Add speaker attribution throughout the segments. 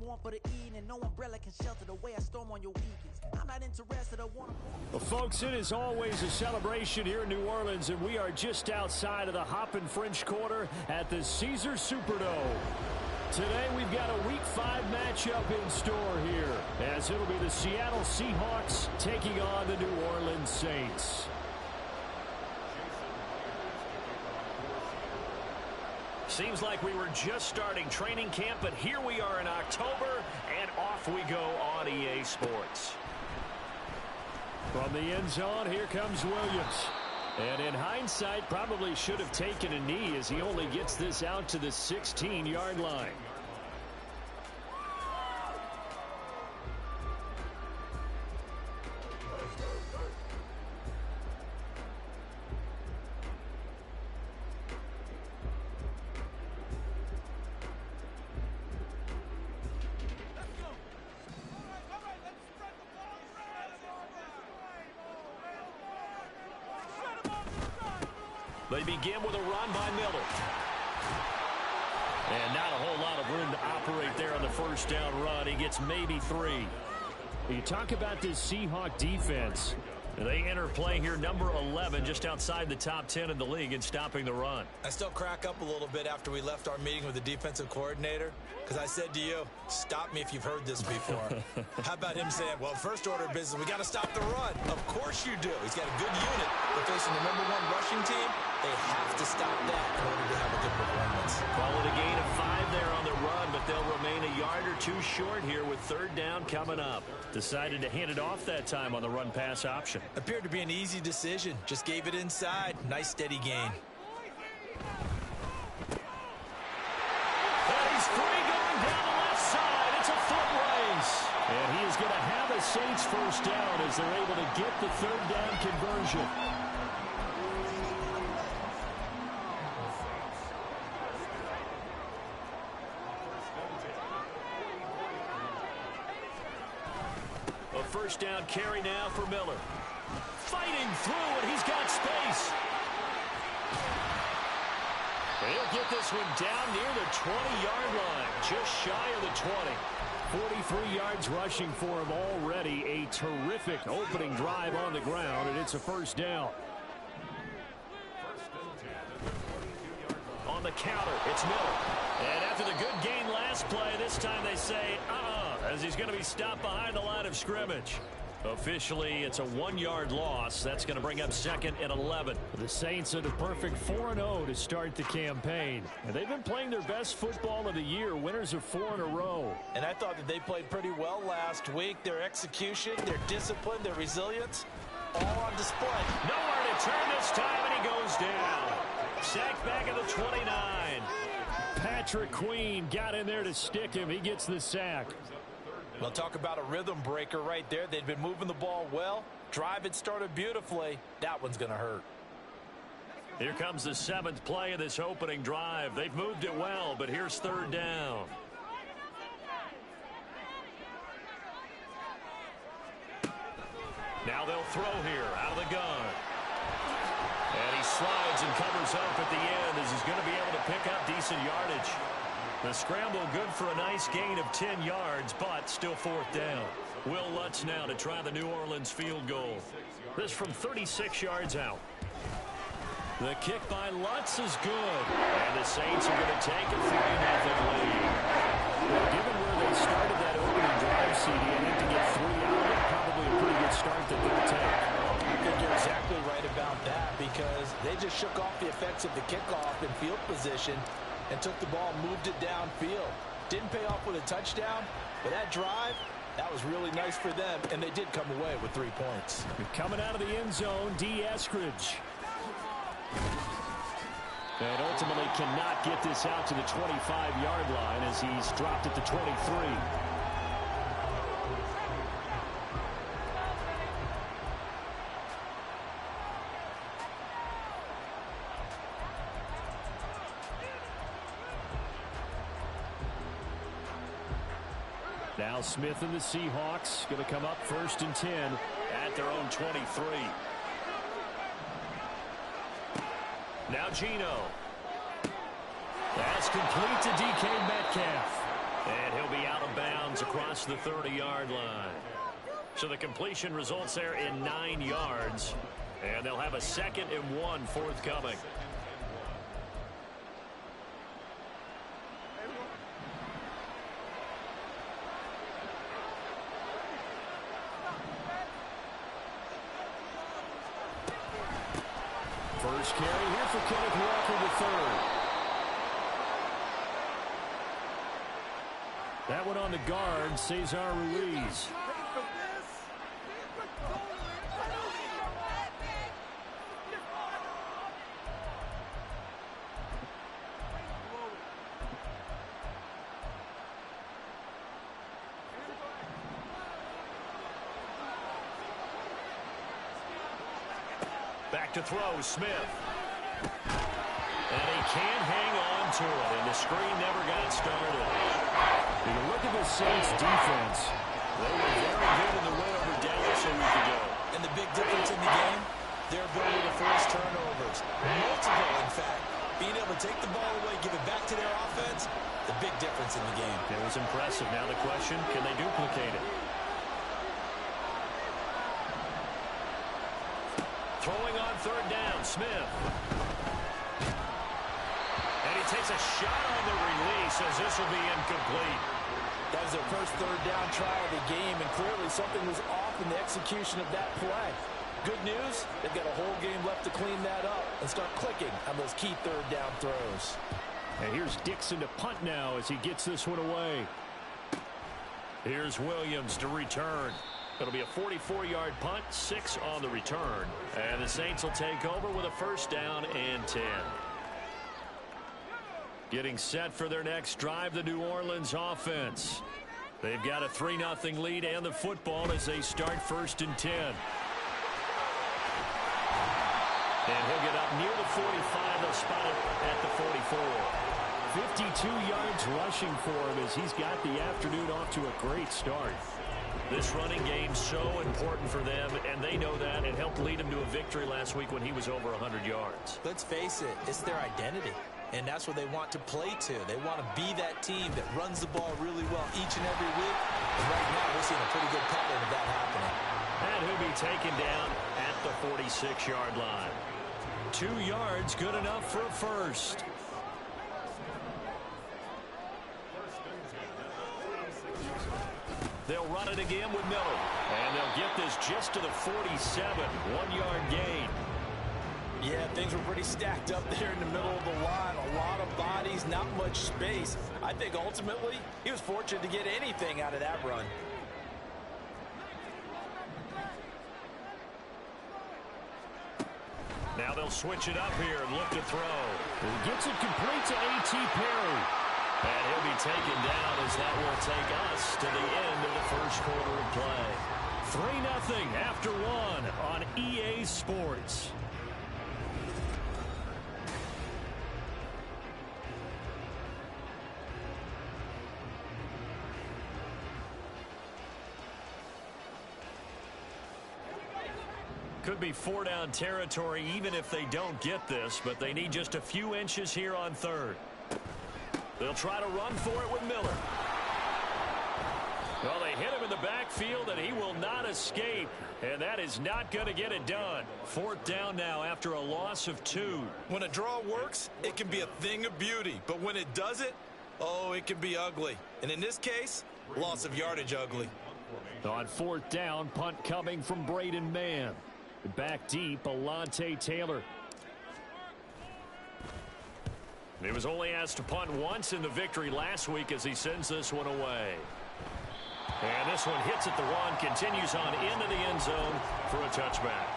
Speaker 1: warm for the evening. No umbrella can shelter the way I storm on your weekends. I'm not interested, I want to...
Speaker 2: Well, folks, it is always a celebration here in New Orleans, and we are just outside of the Hoppin' French Quarter at the Caesars Superdome. Today we've got a Week 5 matchup in store here, as it'll be the Seattle Seahawks taking on the New Orleans Saints. Seems like we were just starting training camp, but here we are in October, and off we go on EA Sports. From the end zone, here comes Williams. And in hindsight, probably should have taken a knee as he only gets this out to the 16-yard line. They begin with a run by Miller. And not a whole lot of room to operate there on the first down run. He gets maybe 3. You talk about this Seahawk defense. They enter play here number 11, just outside the top 10 in the league in stopping the run.
Speaker 3: I still crack up a little bit after we left our meeting with the defensive coordinator, because I said to you, stop me if you've heard this before. How about him saying, well, first order of business, we got to stop the run. Of course you do. He's got a good unit. They're facing the number 1 rushing team. They have to stop that in order to have a good performance.
Speaker 2: Call it a gain of 5 there on the run, but they'll remain a yard or 2 short here with third down coming up. Decided to hand it off that time on the run-pass option.
Speaker 3: Appeared to be an easy decision. Just gave it inside. Nice steady gain.
Speaker 2: And he's free going down the left side. It's a foot race. And he is going to have a Saints first down as they're able to get the third down conversion. A first down carry now for Miller. Fighting through, and he's got space. He'll get this one down near the 20-yard line, just shy of the 20. 43 yards rushing for him already. A terrific opening drive on the ground, and it's a first down. On the counter, it's Miller. And after the good gain last play, this time they say, as he's going to be stopped behind the line of scrimmage. Officially, it's a 1-yard loss. That's going to bring up second and 11. The Saints are the perfect 4-0 to start the campaign. And they've been playing their best football of the year, winners of 4 in a row.
Speaker 3: And I thought that they played pretty well last week. Their execution, their discipline, their resilience, all on display.
Speaker 2: Nowhere to turn this time, and he goes down. Sacked back at the 29. Patrick Queen got in there to stick him. He gets the sack.
Speaker 3: Well, talk about a rhythm breaker right there. They'd been moving the ball well. Drive had started beautifully. That one's going to hurt.
Speaker 2: Here comes the 7th play of this opening drive. They've moved it well, but here's third down. Now they'll throw here out of the gun. And he slides and covers up at the end as he's going to be able to pick up decent yardage. The scramble good for a nice gain of 10 yards, but still fourth down. Will Lutz now to try the New Orleans field goal. This from 36 yards out. The kick by Lutz is good. And the Saints are going to take a 3-0 lead. Well, given where they started that opening drive, CD, I think to get 3 out of it, probably a pretty good start that they'll take.
Speaker 3: I think you're exactly right about that because they just shook off the effects of the kickoff in field position and took the ball, moved it downfield. Didn't pay off with a touchdown, but that drive, that was really nice for them, and they did come away with 3 points.
Speaker 2: Coming out of the end zone, D. Eskridge. And ultimately cannot get this out to the 25-yard line as he's dropped at the 23. Now Smith and the Seahawks going to come up 1st and 10 at their own 23. Now Geno. That's complete to DK Metcalf. And he'll be out of bounds across the 30-yard line. So the completion results there in 9 yards. And they'll have a 2nd and 1 forthcoming.
Speaker 4: First carry here for Kenneth Walker III. That one on the guard, Cesar Ruiz.
Speaker 2: Back to throw, Smith. And he can't hang on to it, and the screen never got started.
Speaker 4: When you look at the Saints defense,
Speaker 2: they were very good in the win over Dallas a week ago.
Speaker 3: And the big difference in the game, their ability to force turnovers. Multiple, in fact. Being able to take the ball away, give it back to their offense, the big difference in the game.
Speaker 2: It was impressive. Now the question, can they duplicate it? Throwing on 3rd down, Smith. And he takes a shot on the release as this will be incomplete.
Speaker 4: that was their first 3rd down try of the game, and clearly something was off in the execution of that play. Good news, they've got a whole game left to clean that up and start clicking on those key 3rd down throws.
Speaker 2: And here's Dixon to punt now as he gets this one away. Here's Williams to return. It'll be a 44-yard punt, 6 on the return. And the Saints will take over with a 1st down and 10. Getting set for their next drive, the New Orleans offense. They've got a 3-0 lead and the football as they start 1st and 10. And he'll get up near the 45. They'll spot it at the 44.
Speaker 4: 52 yards rushing for him as he's got the afternoon off to a great start.
Speaker 2: This running game so important for them, and they know that. It helped lead them to a victory last week when he was over 100 yards.
Speaker 3: Let's face it, it's their identity, and that's what they want to play to. They want to be that team that runs the ball really well each and every week. And right now, we're seeing a pretty good pattern of that happening.
Speaker 2: And he'll be taken down at the 46-yard line. 2 yards, good enough for a first. They'll run it again with Miller. And they'll get this just to the 47. 1-yard gain.
Speaker 4: Yeah, things were pretty stacked up there in the middle of the line. A lot of bodies, not much space. I think ultimately he was fortunate to get anything out of that run.
Speaker 2: Now they'll switch it up here and look to throw.
Speaker 4: He gets it complete to A.T. Perry.
Speaker 2: And he'll be taken down as that will take us to the end of the first quarter of play. 3-0 after 1 on EA Sports. Could be 4-down territory even if they don't get this, but they need just a few inches here on 3rd. They'll try to run for it with Miller. Well, they hit him in the backfield, and he will not escape. And that is not going to get it done. 4th down now after a loss of 2.
Speaker 3: When a draw works, it can be a thing of beauty. But when it doesn't, oh, it can be ugly. And in this case, loss of yardage ugly.
Speaker 4: On 4th down, punt coming from Braden Mann. Back deep, Alontae Taylor.
Speaker 2: He was only asked to punt once in the victory last week as he sends this one away. And this one hits at the 1, continues on into the end zone for a touchback.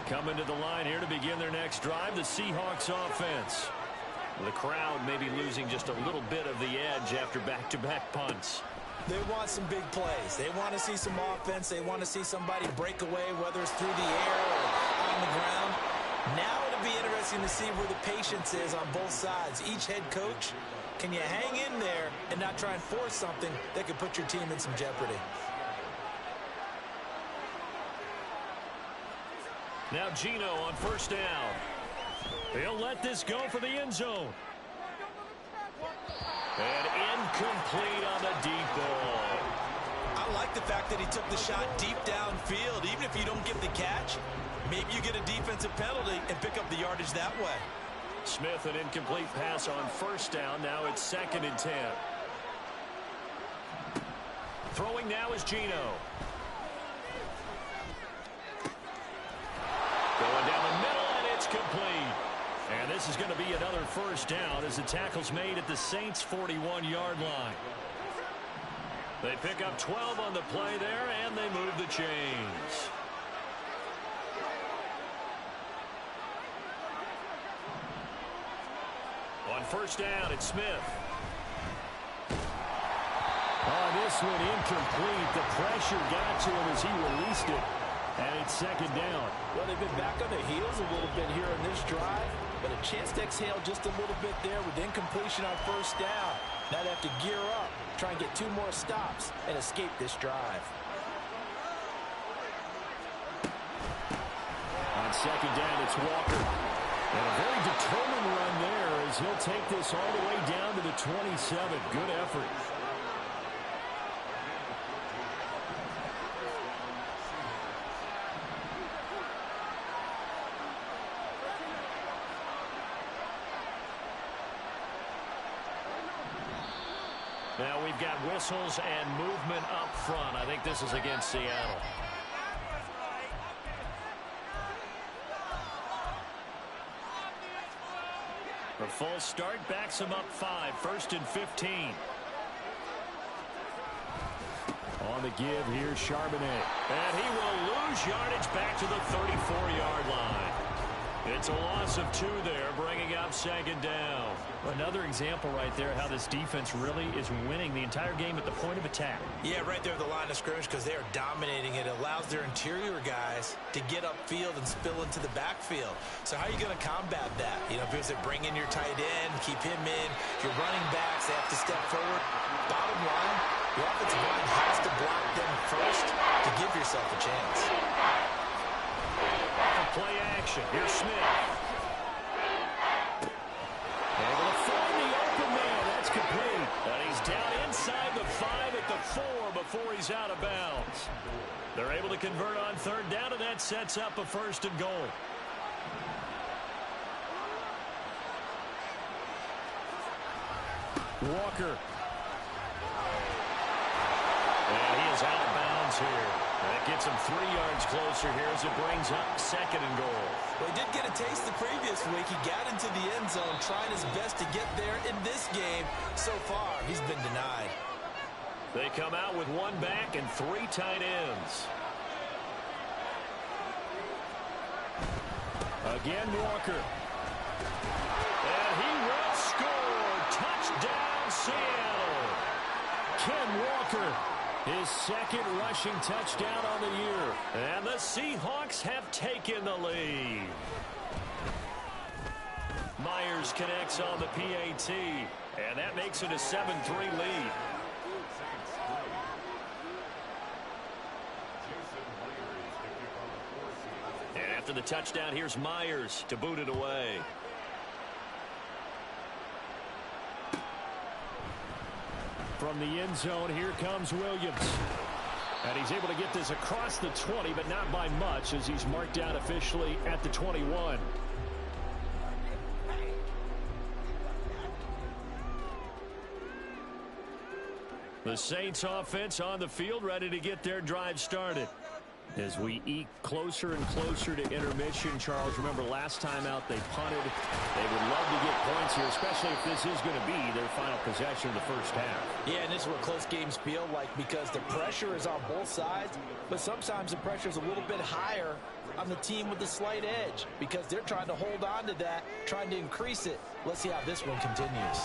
Speaker 2: Coming to the line here to begin their next drive, the Seahawks offense. The crowd may be losing just a little bit of the edge after back-to-back punts.
Speaker 3: They want some big plays. They want to see some offense. They want to see somebody break away, whether it's through the air or on the ground. Now it'll be interesting to see where the patience is on both sides. Each head coach, can you hang in there and not try and force something that could put your team in some jeopardy?
Speaker 2: Now Geno on 1st down. He'll let this go for the end zone. And incomplete on the deep ball.
Speaker 3: I like the fact that he took the shot deep downfield. Even if you don't get the catch, maybe you get a defensive penalty and pick up the yardage that way.
Speaker 2: Smith, an incomplete pass on first down. Now it's 2nd and 10. Throwing now is Geno. Going down the middle, and it's complete. And this is going to be another first down as the tackle's made at the Saints' 41-yard line. They pick up 12 on the play there, and they move the chains. On first down, it's Smith.
Speaker 5: Oh, this one incomplete. The pressure got to him as he released it. And it's 2nd down.
Speaker 4: Well, they've been back on their heels a little bit here in this drive, but a chance to exhale just a little bit there with incompletion on first down. Now they have to gear up, try and get 2 more stops, and escape this drive.
Speaker 5: On 2nd down, it's Walker. And a very determined run there as he'll take this all the way down to the 27. Good effort.
Speaker 2: Now we've got whistles and movement up front. I think this is against Seattle. The full start backs him up 5. 1st and 15.
Speaker 5: On the give here, Charbonnet.
Speaker 2: And he will lose yardage back to the 34-yard line. It's a loss of 2 there, bringing up 2nd down.
Speaker 6: Another example right there how this defense really is winning the entire game at the point of attack.
Speaker 3: Yeah, right there at the line of scrimmage because they are dominating it. It allows their interior guys to get upfield and spill into the backfield. So how are you going to combat that? You know, if you bring in your tight end, keep him in, your running backs, they have to step forward. Bottom line, your offensive line has to block them first to give yourself a chance.
Speaker 2: Play action. Here's Smith. Able to find the open man. That's complete. And he's down inside the 5 at the 4 before he's out of bounds. They're able to convert on 3rd down, and that sets up a 1st and goal.
Speaker 5: Walker.
Speaker 2: And he is out of bounds here. That gets him 3 yards closer here as it brings up 2nd and goal.
Speaker 3: Well, he did get a taste the previous week. He got into the end zone, trying his best to get there in this game. So far, he's been denied.
Speaker 2: They come out with 1 back and 3 tight ends.
Speaker 5: Again, Walker.
Speaker 2: And he will score. Touchdown, Seattle.
Speaker 5: Ken Walker. His 2nd rushing touchdown on the year.
Speaker 2: And the Seahawks have taken the lead. Myers connects on the PAT. And that makes it a 7-3 lead. And after the touchdown, here's Myers to boot it away.
Speaker 5: From the end zone, here comes Williams. And he's able to get this across the 20, but not by much as he's marked down officially at the 21.
Speaker 2: The Saints offense on the field ready to get their drive started.
Speaker 5: As we eke closer and closer to intermission, Charles, remember last time out they punted. They would love to get points here, especially if this is going to be their final possession of the first half.
Speaker 4: Yeah, and this is what close games feel like because the pressure is on both sides, but sometimes the pressure is a little bit higher on the team with the slight edge because they're trying to hold on to that, trying to increase it. Let's see how this one continues.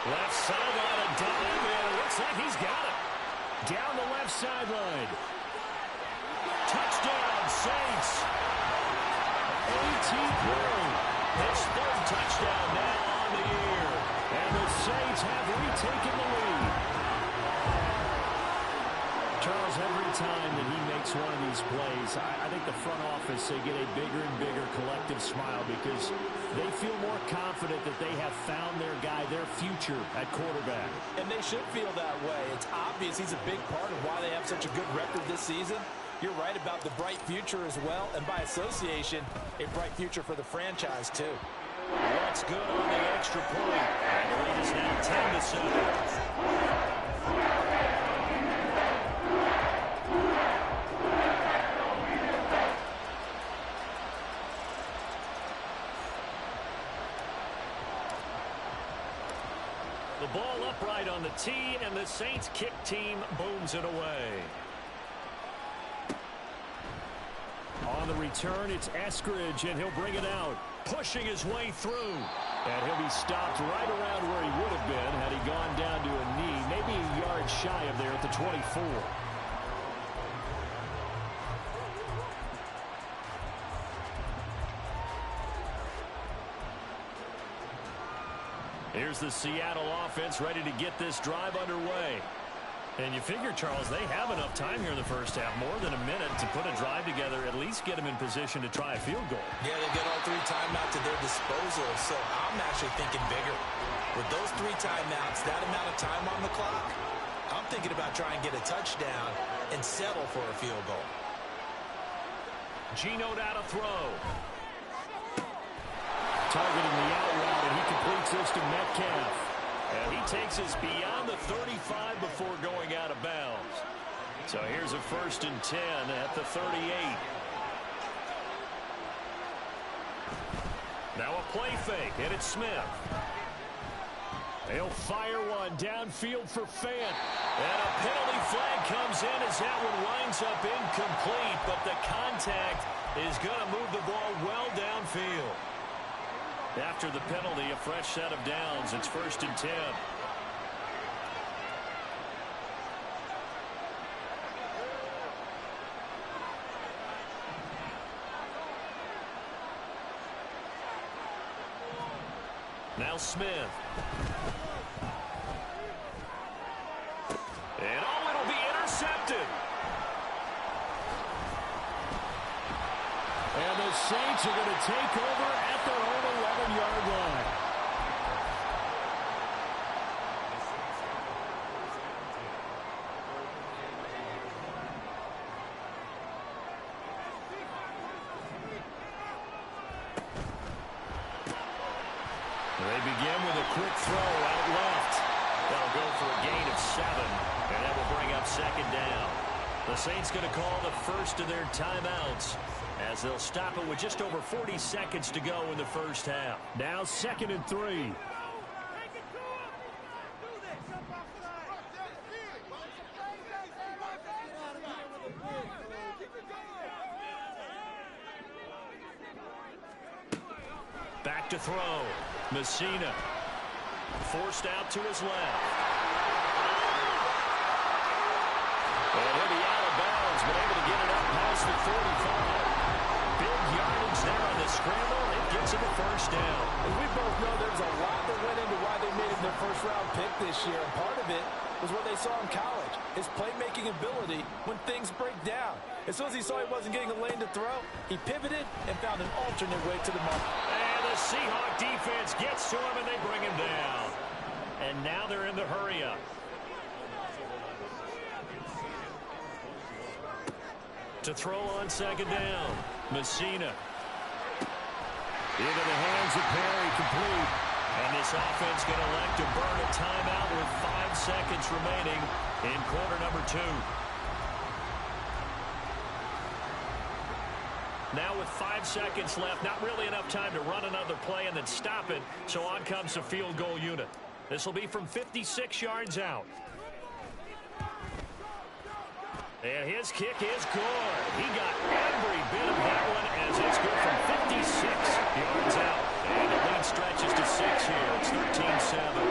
Speaker 2: Left sideline, a dive, and it looks like he's got it.
Speaker 5: Down the left sideline.
Speaker 2: Touchdown, Saints.
Speaker 5: 18th play.
Speaker 2: His 3rd touchdown now on the year.
Speaker 5: And the Saints have retaken the lead. Charles, every time that he makes one of these plays, I think the front office, they get a bigger and bigger collective smile because they feel more confident that they have found their guy, their future at quarterback.
Speaker 4: And they should feel that way. It's obvious he's a big part of why they have such a good record this season. You're right about the bright future as well, and by association, a bright future for the franchise too.
Speaker 2: What's good on the extra point? And the lead is now 10-7. The ball upright on the tee, and the Saints kick team booms it away.
Speaker 5: On the return, it's Eskridge, and he'll bring it out.
Speaker 2: Pushing his way through.
Speaker 5: And he'll be stopped right around where he would have been had he gone down to a knee, maybe a yard shy of there at the 24.
Speaker 2: Here's the Seattle offense ready to get this drive underway. And you figure, Charles, they have enough time here in the first half, more than a minute, to put a drive together, at least get them in position to try a field goal.
Speaker 3: Yeah, they've got all 3 timeouts at their disposal, so I'm actually thinking bigger. With those 3 timeouts, that amount of time on the clock, I'm thinking about trying to get a touchdown and settle for a field goal.
Speaker 2: Geno out to throw.
Speaker 5: Targeting the out route, and he completes this to Metcalf.
Speaker 2: And he takes us beyond the 35 before going out of bounds. So here's a 1st and 10 at the 38. Now a play fake, and it's Smith. He'll fire one downfield for Fant. And a penalty flag comes in as that one winds up incomplete, but the contact is going to move the ball well downfield. After the penalty, a fresh set of downs. It's 1st and 10. Now Smith. And it'll be intercepted.
Speaker 5: And the Saints are going to take over at their own 11-yard line.
Speaker 2: They begin with a quick throw out left. That'll go for a gain of 7, and that will bring up 2nd down. The Saints going to call the first of their timeouts as they'll stop it with just over 40 seconds to go in the first half.
Speaker 5: Now 2nd and 3.
Speaker 2: Back to throw. Messina forced out to his left. And he'll be out of bounds, but able to get it up past the 45. Big yardage there on the scramble. It gets him a 1st down.
Speaker 4: And we both know there's a lot that went into why they made him their 1st-round pick this year. And part of it was what they saw in college, his playmaking ability when things break down. As soon as he saw he wasn't getting a lane to throw, he pivoted and found an alternate way to the mark.
Speaker 2: And the Seahawk defense gets to him, and they bring him down. And now they're in the hurry-up. To throw on 2nd down. Messina. Into the hands of Perry, complete. And this offense going to elect to burn a timeout with 5 seconds remaining in quarter number 2. Now with 5 seconds left, not really enough time to run another play and then stop it. So on comes the field goal unit. This will be from 56 yards out. And his kick is good. He got every bit of that one as it's good from 56 yards out. And the lead stretches to 6 here. It's 13-7.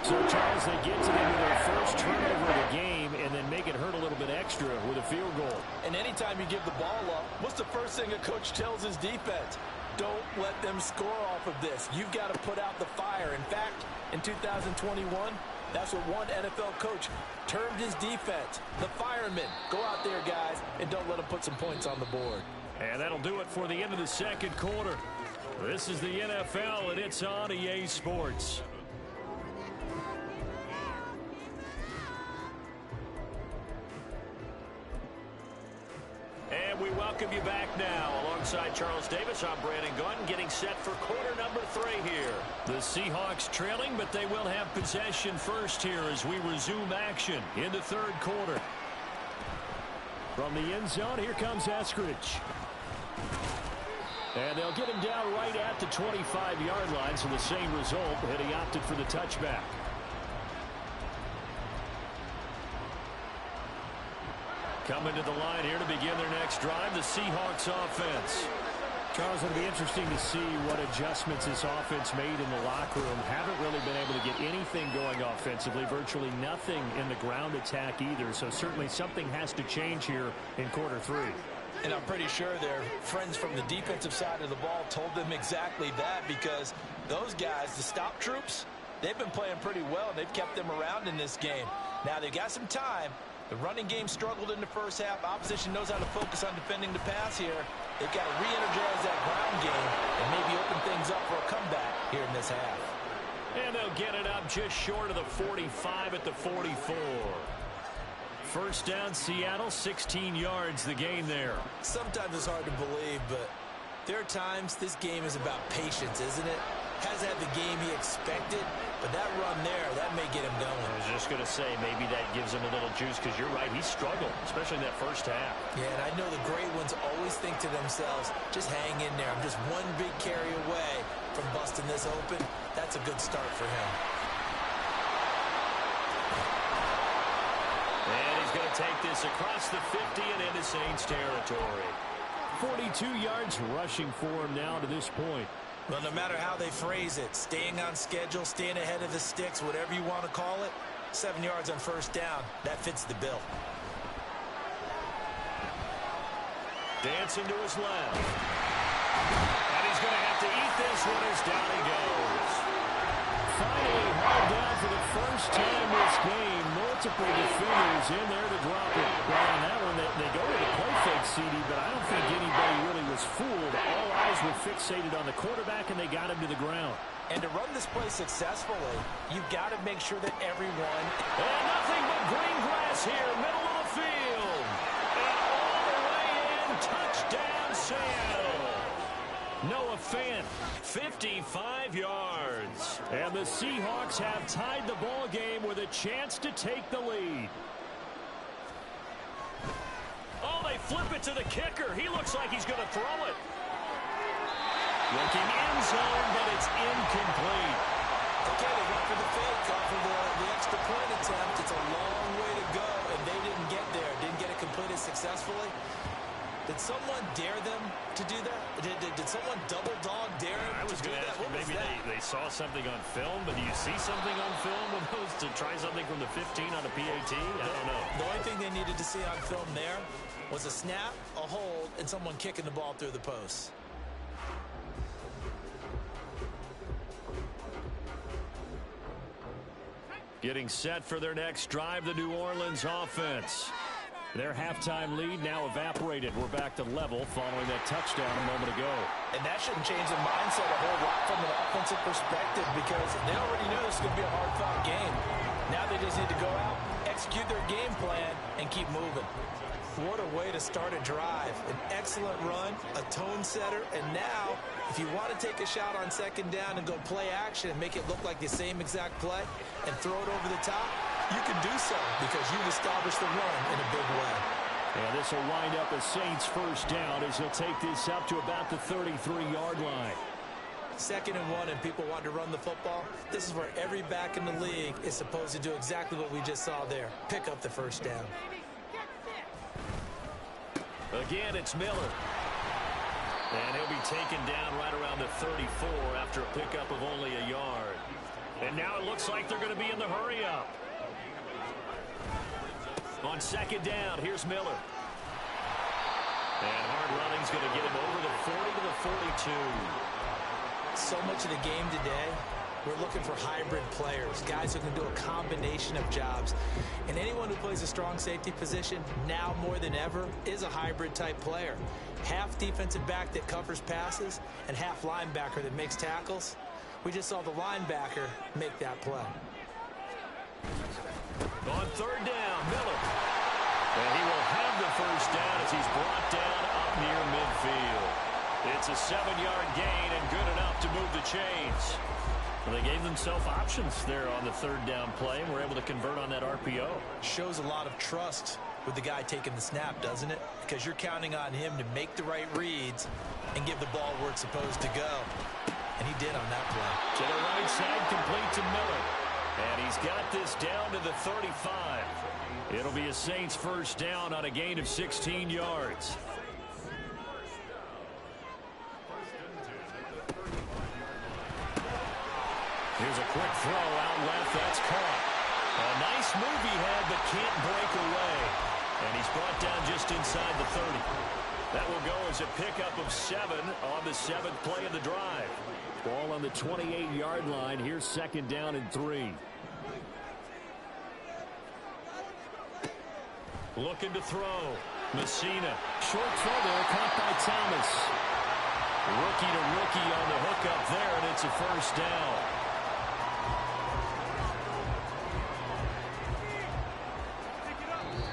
Speaker 5: So, Charles, they get to them with their first turnover of the game and then make it hurt a little bit extra with a field goal.
Speaker 4: And anytime you give the ball up, what's the first thing a coach tells his defense? Don't let them score off of this. You've got to put out the fire. In fact, in 2021, That's what one NFL coach termed his defense. The firemen. Go out there, guys, and don't let them put some points on the board.
Speaker 2: And that'll do it for the end of the second quarter. This is the NFL, and it's on EA Sports. And we welcome you back now. Alongside Charles Davis, I'm Brandon Gaudin, getting set for quarter number 3 here. The Seahawks trailing, but they will have possession first here as we resume action in the third quarter. From the end zone, here comes Eskridge. And they'll get him down right at the 25-yard line, so the same result, and he opted for the touchback. Coming to the line here to begin their next drive, the Seahawks offense. Charles, it'll be interesting to see what adjustments this offense made in the locker room. Haven't really been able to get anything going offensively, virtually nothing in the ground attack either. So certainly something has to change here in quarter 3.
Speaker 3: And I'm pretty sure their friends from the defensive side of the ball told them exactly that, because those guys, the stop troops, they've been playing pretty well, and they've kept them around in this game. Now, they've got some time. The running game struggled in the first half. Opposition knows how to focus on defending the pass here. They've got to re-energize that ground game and maybe open things up for a comeback here in this half.
Speaker 2: And they'll get it up just short of the 45 at the 44. First down, Seattle, 16 yards the gain there.
Speaker 3: Sometimes it's hard to believe, but there are times this game is about patience, isn't it? Hasn't had the game he expected, but that run there, that may get him going.
Speaker 2: I was just going to say, maybe that gives him a little juice, because you're right, he struggled, especially in that first half.
Speaker 3: Yeah, and I know the great ones always think to themselves, just hang in there. I'm just one big carry away from busting this open. That's a good start for him.
Speaker 2: And he's going to take this across the 50 and into Saints territory. 42 yards rushing for him now to this point.
Speaker 3: Well, no matter how they phrase it, staying on schedule, staying ahead of the sticks, whatever you want to call it, 7 yards on first down, that fits the bill.
Speaker 2: Dancing to his left. And he's going to have to eat this one as down he goes. Finally hauled down for the first time this game. Multiple defenders in there to drop it. Well, on that one, they go to the play fake, CD, but I don't think anybody really was fooled. All eyes were fixated on the quarterback, and they got him to the ground.
Speaker 3: And to run this play successfully, you've got to make sure that everyone...
Speaker 2: And nothing but green grass here, middle of the field. And all the way in, touchdown Seattle. Noah Fant, 55 yards. And the Seahawks have tied the ball game with a chance to take the lead. Oh, they flip it to the kicker. He looks like he's going to throw it. Looking end zone, but it's incomplete.
Speaker 3: Okay, they went for the fake off of the extra point attempt. It's a long way to go, and they didn't get there. Didn't get it completed successfully. Did someone dare them to do that? Did someone double dog dare them
Speaker 2: I was
Speaker 3: to do
Speaker 2: going to
Speaker 3: that?
Speaker 2: ask you, maybe they saw something on film, but do you see something on film with those to try something from the 15 on a PAT? I don't know.
Speaker 3: The only thing they needed to see on film there was a snap, a hold, and someone kicking the ball through the posts.
Speaker 2: Getting set for their next drive, the New Orleans offense. Their halftime lead now evaporated. We're back to level following that touchdown a moment ago.
Speaker 3: And that shouldn't change the mindset a whole lot from an offensive perspective, because they already knew this was going to be a hard-fought game. Now they just need to go out, execute their game plan, and keep moving. What a way to start a drive. An excellent run, a tone setter, and now, if you want to take a shot on second down and go play action and make it look like the same exact play and throw it over the top, you can do so because you've established the run in a big way.
Speaker 2: And this will wind up a Saints first down as he'll take this up to about the 33-yard line.
Speaker 3: 2nd and 1 and people want to run the football. This is where every back in the league is supposed to do exactly what we just saw there. Pick up the first down.
Speaker 2: Again, it's Miller. And he'll be taken down right around the 34 after a pickup of only a yard. And now it looks like they're going to be in the hurry-up. On second down, here's Miller. And hard running's going to get him over the 40 to the 42.
Speaker 3: So much of the game today We're looking for hybrid players, guys who can do a combination of jobs. And anyone who plays a strong safety position, now more than ever, is a hybrid type player. Half defensive back that covers passes and half linebacker that makes tackles. We just saw the linebacker make that play.
Speaker 2: On third down, Miller. And he will have the first down as he's brought down up near midfield. It's a 7-yard gain and good enough to move the chains. Well, they gave themselves options there on the third down play and were able to convert on that RPO.
Speaker 3: Shows a lot of trust with the guy taking the snap, doesn't it? Because you're counting on him to make the right reads and give the ball where it's supposed to go. And he did on that play.
Speaker 2: To the right side, complete to Miller. And he's got this down to the 35. It'll be a Saints first down on a gain of 16 yards. Here's a quick throw out left. That's caught. A nice move he had, but can't break away. And he's brought down just inside the 30. That will go as a pickup of 7 on the 7th play of the drive.
Speaker 5: Ball on the 28-yard line. Here's second down and 3.
Speaker 2: Looking to throw. Messina.
Speaker 5: Short throw there, caught by Thomas.
Speaker 2: Rookie to rookie on the hookup there, and it's a first down.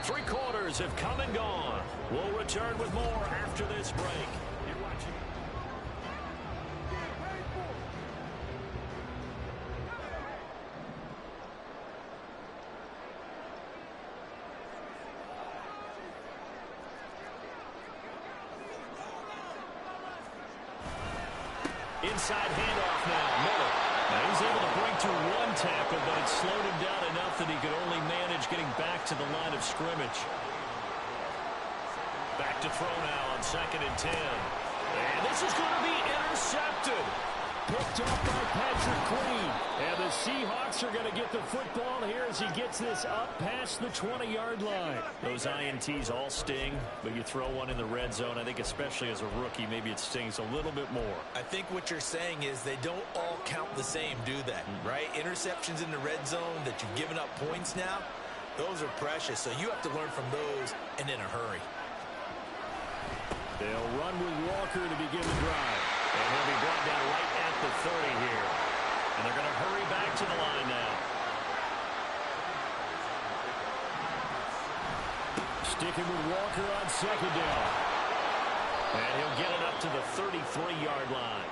Speaker 2: Three quarters have come and gone. We'll return with more after this break. You're watching. Inside handoff now, Miller. Now he's able to break through one tackle, but it slowed him down enough that he could only manage getting back to the line of scrimmage. Back to throw now on 2nd and 10. And this is going to be intercepted.
Speaker 5: Picked up by Patrick Queen. And the Seahawks are going to get the football here as he gets this up past the 20-yard line.
Speaker 2: Those INTs all sting, but you throw one in the red zone. I think especially as a rookie, maybe it stings a little bit more.
Speaker 3: I think what you're saying is they don't all count the same, do they? Right? Interceptions in the red zone that you've given up points now, those are precious. So you have to learn from those and in a hurry.
Speaker 5: They'll run with Walker to begin the drive.
Speaker 2: And he'll be brought down right at the 30 here. And they're going to hurry back to the line now.
Speaker 5: Sticking with Walker on second down.
Speaker 2: And he'll get it up to the 33-yard line.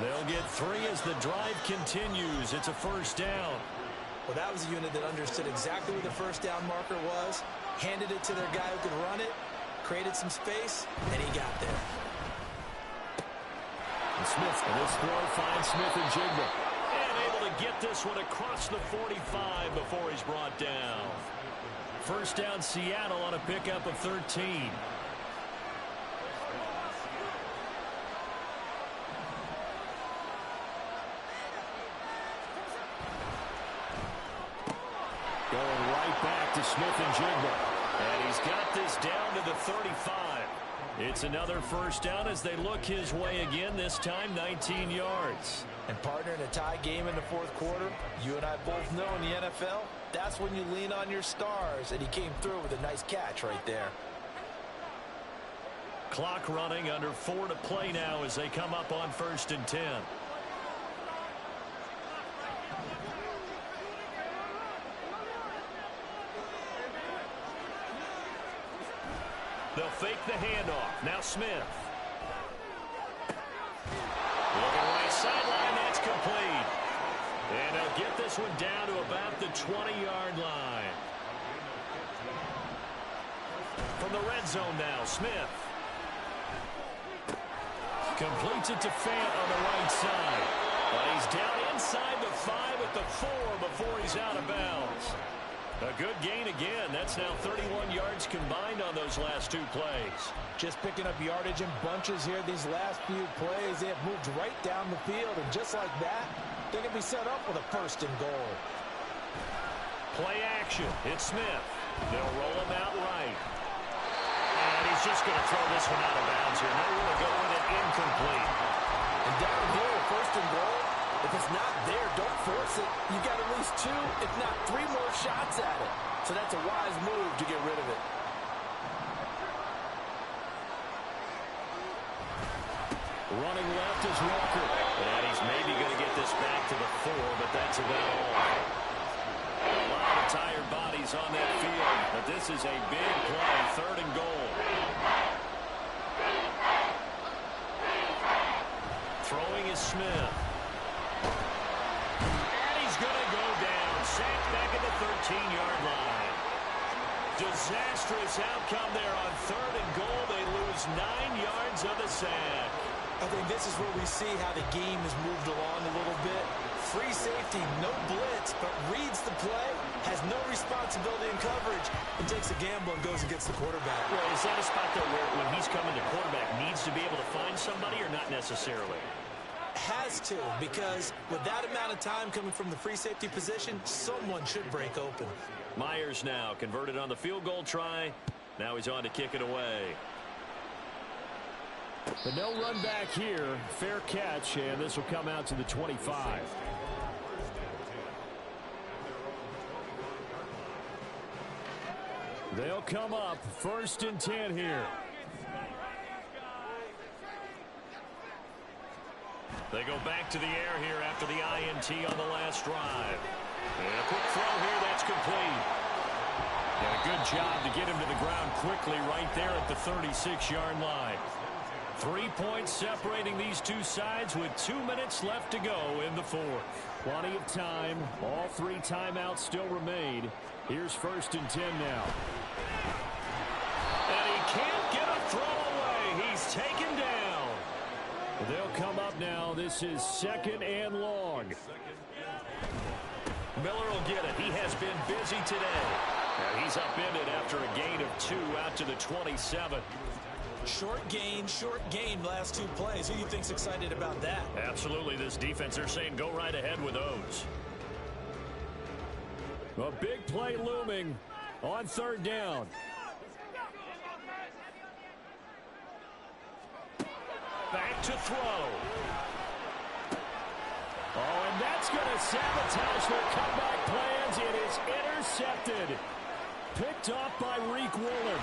Speaker 2: They'll get 3 as the drive continues. It's a first down.
Speaker 3: Well, that was a unit that understood exactly where the first down marker was, handed it to their guy who could run it, created some space, and he got there.
Speaker 5: And Smith, and this throw finds Smith and Jigba.
Speaker 2: And able to get this one across the 45 before he's brought down. First down Seattle on a pickup of 13.
Speaker 5: Going right back to Smith and Jigba.
Speaker 2: And he's got this down to the 35. It's another first down as they look his way again, this time 19 yards.
Speaker 3: And partner, in a tie game in the fourth quarter, you and I both know in the NFL, that's when you lean on your stars, and he came through with a nice catch right there.
Speaker 2: Clock running, under 4 to play now as they come up on 1st and 10. They'll fake the handoff. Now Smith. Looking right sideline, that's complete. And they'll get this one down to about the 20-yard line. From the red zone now, Smith. Completes it to Fant on the right side. But he's down inside the 5 at the 4 before he's out of bounds. A good gain again. That's now 31 yards combined on those last 2 plays.
Speaker 4: Just picking up yardage in bunches here these last few plays. They have moved right down the field, and just like that, they can be set up with a 1st and goal.
Speaker 2: Play action. It's Smith. They'll roll him out right. And he's just going to throw this one out of bounds here. Nowhere to go with it, incomplete.
Speaker 4: And down here, 1st and goal, If it's not there, don't force it. You got at least 2, if not 3 more shots at it. So that's a wise move to get rid of it.
Speaker 5: Running left is Walker.
Speaker 2: And he's maybe going to get this back to the 4, but that's about all. A lot of tired bodies on that field, but this is a big play, 3rd and goal. Throwing is Smith. And he's going to go down. Sacked back at the 13-yard line. Disastrous outcome there on 3rd and goal. They lose 9 yards on the sack.
Speaker 3: I think this is where we see how the game has moved along a little bit. Free safety, no blitz, but reads the play, has no responsibility in coverage, and takes a gamble and goes against the quarterback.
Speaker 2: Well, is that a spot though where when he's coming to quarterback needs to be able to find somebody or not necessarily?
Speaker 3: Has to, because with that amount of time coming from the free safety position, someone should break open.
Speaker 2: Myers now converted on the field goal try. Now he's on to kick it away.
Speaker 5: But no run back here. Fair catch, and this will come out to the 25. They'll come up 1st and 10 here.
Speaker 2: They go back to the air here after the INT on the last drive. And a quick throw here, that's complete.
Speaker 5: And a good job to get him to the ground quickly right there at the 36-yard line.
Speaker 2: 3 points separating these two sides with 2 minutes left to go in the 4th.
Speaker 5: Plenty of time. All 3 timeouts still remain. Here's 1st and 10 now.
Speaker 2: And he can't get a throw away. He's taken down.
Speaker 5: They'll come up now. This is 2nd and long.
Speaker 2: Miller will get it. He has been busy today. And he's upended after a gain of 2 out to the 27.
Speaker 3: Short gain last 2 plays. Who do you think's excited about that?
Speaker 2: Absolutely. This defense, they're saying go right ahead with those.
Speaker 5: A big play looming on 3rd down.
Speaker 2: Back to throw.
Speaker 5: Oh, and that's going to sabotage their comeback plans. It is intercepted. Picked off by Reek Woolen.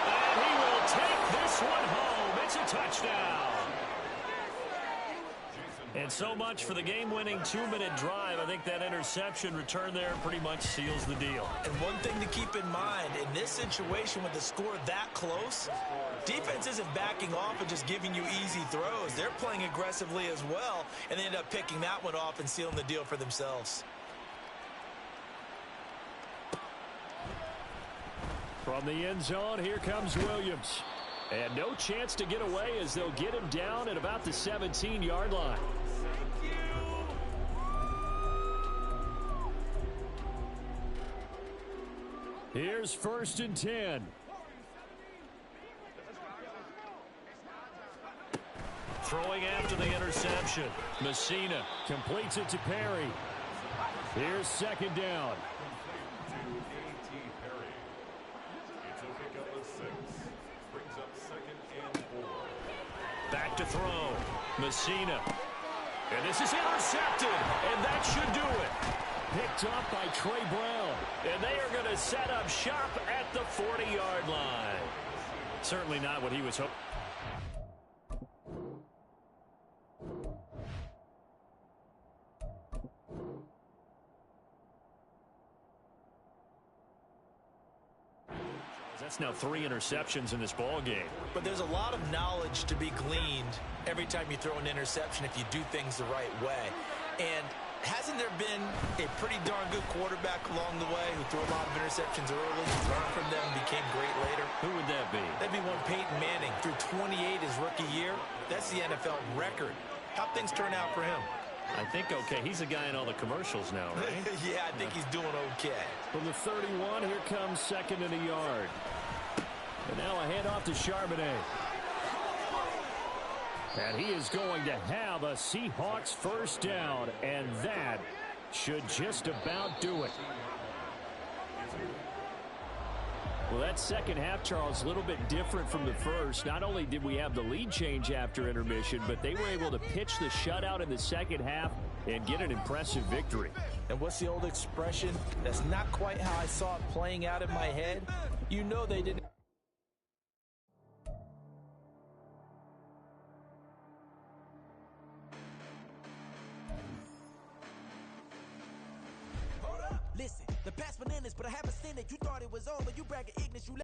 Speaker 2: And he will take this one home. It's a touchdown. And so much for the game-winning 2-minute drive. I think that interception return there pretty much seals the deal.
Speaker 3: And one thing to keep in mind, in this situation with the score that close, defense isn't backing off and just giving you easy throws. They're playing aggressively as well, and they end up picking that one off and sealing the deal for themselves.
Speaker 5: From the end zone, here comes Williams. And no chance to get away as they'll get him down at about the 17-yard line. Here's 1st and 10.
Speaker 2: Throwing after the interception. Messina
Speaker 5: completes it to Perry. Here's 2nd down.
Speaker 2: Back to throw. Messina. And this is intercepted. And that should do it.
Speaker 5: Picked up by Trey Brown.
Speaker 2: And they are going to set up shop at the 40-yard line. Certainly not what he was hoping. That's now 3 interceptions in this ball game.
Speaker 3: But there's a lot of knowledge to be gleaned every time you throw an interception if you do things the right way. And hasn't there been a pretty darn good quarterback along the way who threw a lot of interceptions early, learned from them, became great later?
Speaker 2: Who would that be?
Speaker 3: That'd be one Peyton Manning. Threw 28 his rookie year. That's the NFL record. How'd things turn out for him?
Speaker 2: I think okay. He's a guy in all the commercials now, right?
Speaker 3: Yeah, I think he's doing okay.
Speaker 5: From the 31, here comes 2nd and a yard. And now a handoff to Charbonnet. And he is going to have a Seahawks 1st down, and that should just about do it. Well, that second half, Charles, a little bit different from the first. Not only did we have the lead change after intermission, but they were able to pitch the shutout in the second half and get an impressive victory.
Speaker 4: And what's the old expression? That's not quite how I saw it playing out in my head. You know they didn't.
Speaker 1: Listen, the past bananas, but I haven't seen it. You thought it was over. You bragging ignorance. You